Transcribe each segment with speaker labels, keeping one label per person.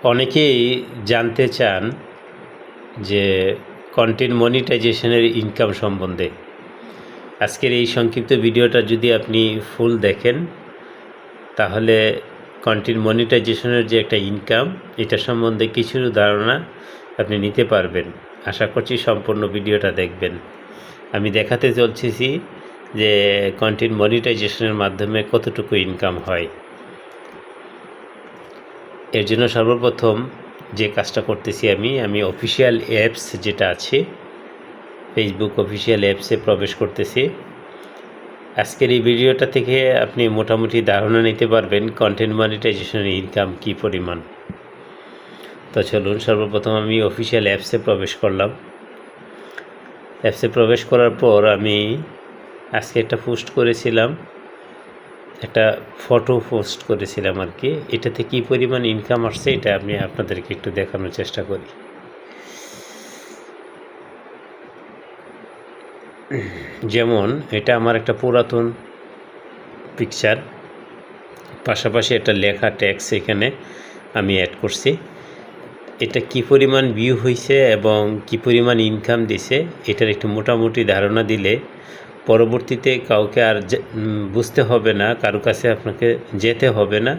Speaker 1: অনেকেই জানতে চান যে কন্টেন্ট মনিটাইজেশনের ইনকাম সম্বন্ধে। আজকের এই সংক্ষিপ্ত ভিডিওটা যদি আপনি ফুল দেখেন তাহলে কন্টেন্ট মনিটাইজেশনের যে একটা ইনকাম, এটা সম্বন্ধে কিছু ধারণা আপনি নিতে পারবেন। আশা করছি সম্পূর্ণ ভিডিওটা দেখবেন। আমি দেখাতে চলছি যে কন্টেন্ট মনিটাইজেশনের মাধ্যমে কতটুকু ইনকাম হয়। এর জন্য সর্বপ্রথম যে কাজটা করতেছি আমি অফিশিয়াল অ্যাপস যেটা আছে, ফেসবুক অফিশিয়াল অ্যাপসে প্রবেশ করতেছি। আজকের এই ভিডিওটা থেকে আপনি মোটামুটি ধারণা নিতে পারবেন কন্টেন্ট মনিটাইজেশনের ইনকাম কী পরিমাণ। তো চলুন, সর্বপ্রথম আমি অফিশিয়াল অ্যাপসে প্রবেশ করলাম। অ্যাপসে প্রবেশ করার পর আমি আজকে একটা পোস্ট করেছিলাম, একটা ফটো পোস্ট করেছিলাম আর কি। এটাতে কী পরিমাণ ইনকাম আসছে এটা আমি আপনাদেরকে একটু দেখানোর চেষ্টা করি। যেমন এটা আমার একটা পুরাতন পিকচার, পাশাপাশি একটা লেখা ট্যাক্স এখানে আমি অ্যাড করছি। এটা কি পরিমাণ ভিউ হয়েছে এবং কি পরিমাণ ইনকাম দিছে এটার একটু মোটামুটি ধারণা দিলে পরবর্তীতে কাউকে আর বুঝতে হবে না, কারো কাছে আপনাকে যেতে হবে না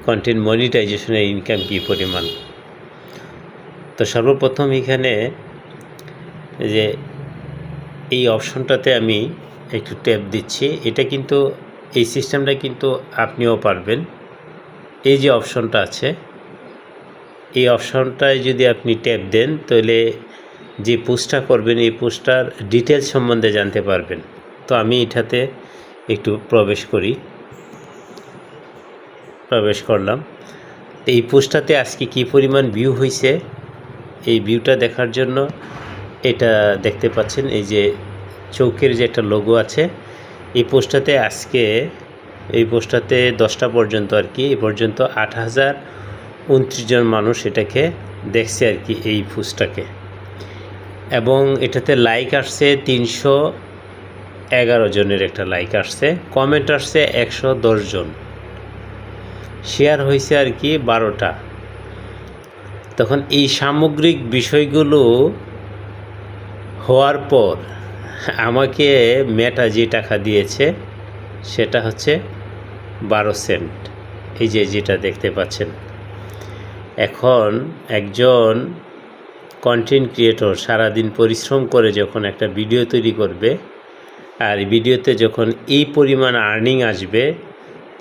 Speaker 1: কন্টেন্ট মনিটাইজেশনের ইনকাম কী পরিমাণ। তো সর্বপ্রথম এখানে যে এই অপশনটাতে আমি একটু ট্যাপ দিচ্ছি। এটা কিন্তু এই সিস্টেমটা কিন্তু আপনিও পারবেন। এই যে অপশনটা আছে, এই অপশনটায় যদি আপনি ট্যাপ দেন তাহলে যে পোস্টটা করবেন এই পোস্টটার ডিটেলস সম্বন্ধে জানতে পারবেন। তো আমি এটাতে একটু প্রবেশ করলাম। এই পোস্টটাতে আজকে কি পরিমাণ ভিউ হয়েছে এই ভিউটা দেখার জন্য এটা দেখতে পাচ্ছেন, এই যে চৌকের যে একটা লোগো আছে, এই পোস্টটাতে আজকে এই পোস্টটাতে 10টা পর্যন্ত আর কি, এই পর্যন্ত 8029 জন মানুষ এটাকে দেখছে আর কি, এই পোস্টটাকে। এবং এটাতে লাইক আসছে 311 জনের একটা লাইক আসছে, কমেন্ট আসছে 110 জন, শেয়ার হয়েছে আর কি 12টা। তখন এই সামগ্রিক বিষয়গুলো হওয়ার পর আমাকে মেটা যে টাকা দিয়েছে সেটা হচ্ছে 12 সেন্ট, এই যে যেটা দেখতে পাচ্ছেন। এখন একজন কন্টেন্ট ক্রিয়েটর সারাদিন পরিশ্রম করে যখন একটা ভিডিও তৈরি করবে আর ভিডিওতে যখন এই পরিমাণ আর্নিং আসবে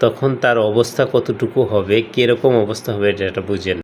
Speaker 1: তখন তার অবস্থা কতটুকু হবে, কীরকম অবস্থা হবে এটা বুঝেন।